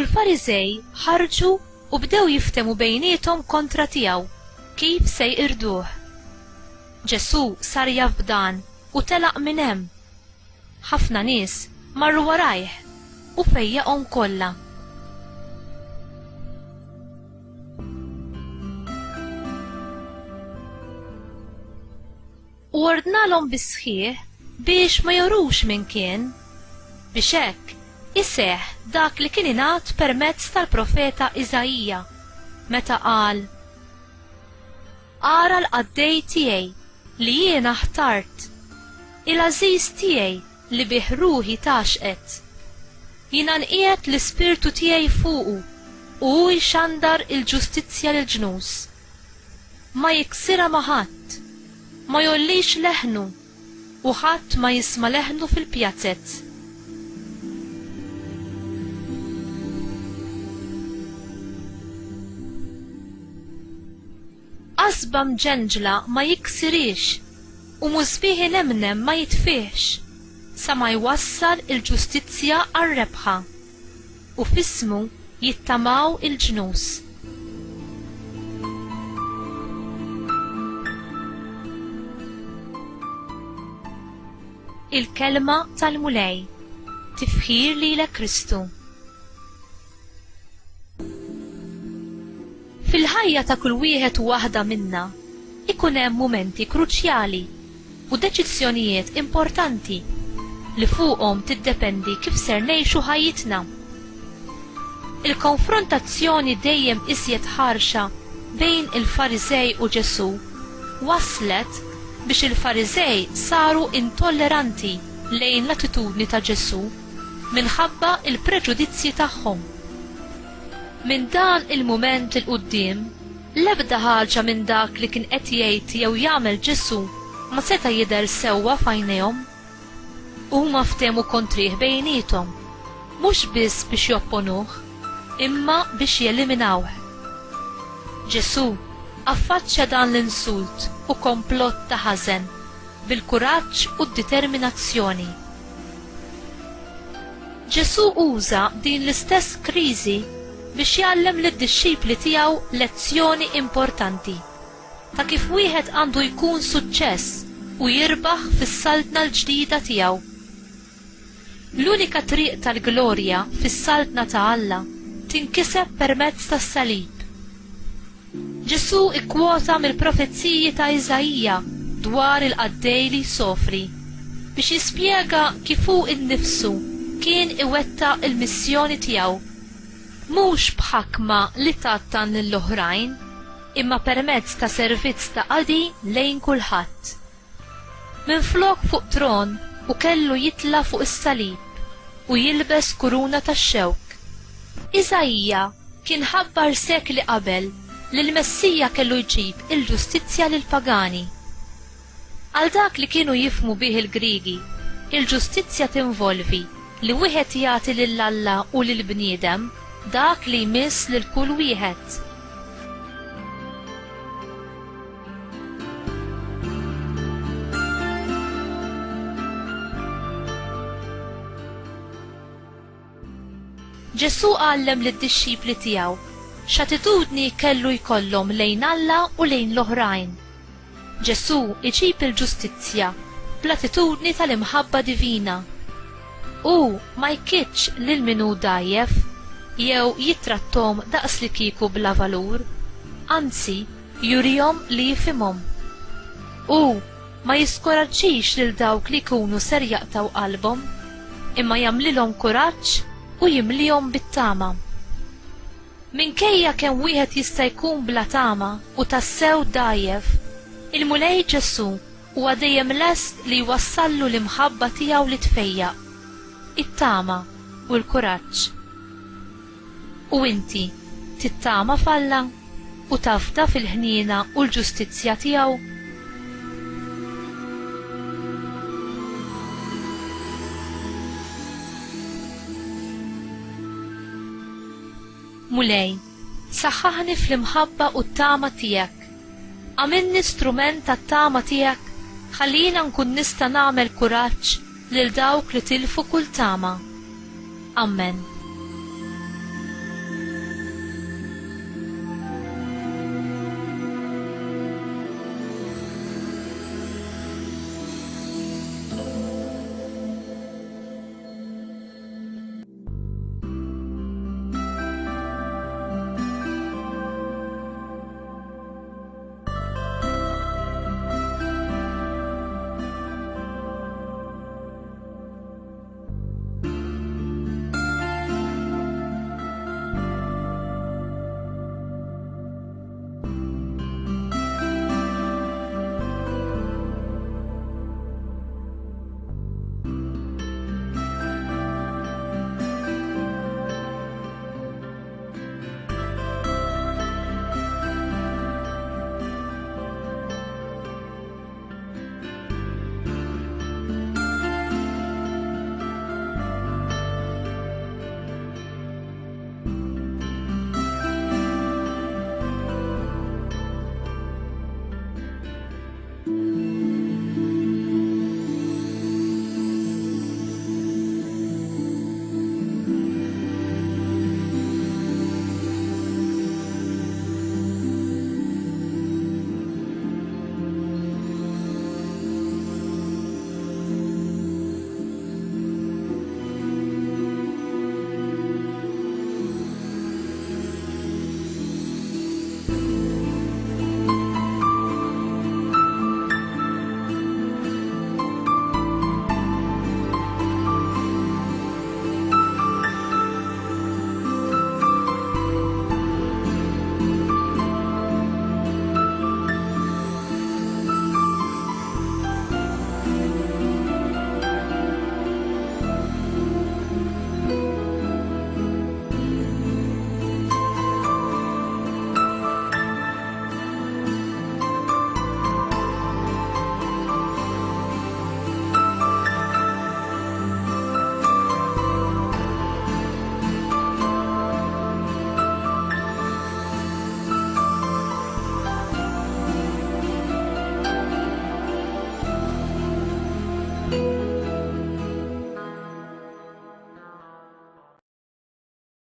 l-Fariżej ħarġu u bdew jiftemu bejniethom kontra tiegħu kif se jqirduh. Ġesu sar jaf b'dan u telaq minn hemm. Ħafna nies marru warajh u fejjaqhom kollha. U ordnalhom bis-sħiħ biex ma jorux minn kien, biex hekk iseħħ dak li kien ingħad permezz tal-profeta Iżajija meta qal: Ara l-qaddej tiegħi li jiena ħtart, il-għażiż tiegħi li bih ruħi taxqet. Jiena nqiegħed l-Ispirtu tiegħi fuqu u hu jxandar il-ġustizzja lill-ġnus. Ma jiksira ma' ħadd, ma jollix leħnu u ħadd ma jisma' leħnu fil-pjazzett. Qasba mġenġla ma jiksirix u mużbieħ nemnem ma jitfiex sa ma jwassal il-ġustizzja għar-rebħa u fismu jittamaw il-ġnus. Il-kelma tal-mulej, tifħir lilek Kristu. Fil-ħajja ta' kull wieħed u waħda minna ikun hemm mumenti kruċjali u deċiżjonijiet importanti li fuqhom tiddependi kif ser ngħixu ħajjitna. Il-konfrontazzjoni dejjem iżjed ħarxa bejn il-Fariżej u Ġesu waslet biex il-Fariżej saru intolleranti lejn l-attitudni ta' Ġesu minħabba il-preġudizzji tagħhom. Min dan il-mument il-qudiem, l-ebda ħaġa minn dak li kien qed jgħid jew jagħmel Ġesu ma seta' jidher sewwa f'għajnejhom. Huma ftehmu kontrih bejniethom, mhux biss biex jopponuh, imma biex jeliminawh. Ġesu affaċċja dan l-insult u komplott ta' ħażen bil-kuraġġ u d-determinazzjoni. Ġesu uża din l-istess kriżi biex jgħallem lid-dixxipli tiegħu lezzjoni importanti ta' kif wieħed għandu jkun suċċess u jirbaħ fis-saltna l-ġdida tiegħu. L-unika triq tal-glorja fis-saltna ta' Alla tinkiseb permezz tas-salib. Ġesu ikkwota mill-profezziji ta' Iżajija dwar il-qaddej li jsofri biex jispjega kif hu innifsu kien iwettaq il-missjoni tiegħu mhux b'ħakma li tattan lill-oħrajn, imma permezz ta' servizz ta' qadi lejn kulħadd. Minflok fuq tron u kellu jitla fuq is-salib u jilbes kuruna tax-xewk. Iżajija kien ħabbar sekli qabel li l-Messija kellu jġib il-ġustizzja lill-pagani. Għal dak li kienu jifhmu bih il-Griegi, il-ġustizzja tinvolvi li wieħed jagħti lill-Alla u lill-bniedem dak li jmiss lil kull wieħed. Ġesu għallem lid-dixxipli tiegħu x'attitudni kellu jkollhom lejn Alla u lejn l-oħrajn. Ġesu iġib il-ġustizzja bl-attitudni tal-imħabba divina. U ma jkittx lil min hu dgħajjef jew jitrattom daqs li kieku bla valur, anzi jurihom li jifhimhom. U ma jiskoraġġix lil dawk li jkunu ser jaqtaw qalbhom, imma jagħmlilhom kuraġġ u jimlihom bit-tama. Minkejja kemm wieħed jista' jkun bla tama u tassew dgħajjef, il-mulej Ġesu huwa dejjem lest li jwassallu l-imħabba tiegħu li tfejjaq, it-tama u l-kuraġġ. U inti tittama f'Alla u tafda fil-ħniena u l-ġustizzja tiegħu? Mulej, saħħaħni fl-imħabba u t-tama tiegħek. Għamilni strument tat-tama tiegħek, ħallina nkun nista' nagħmel kuraġġ lil dawk li tilfu kull tama. Amen.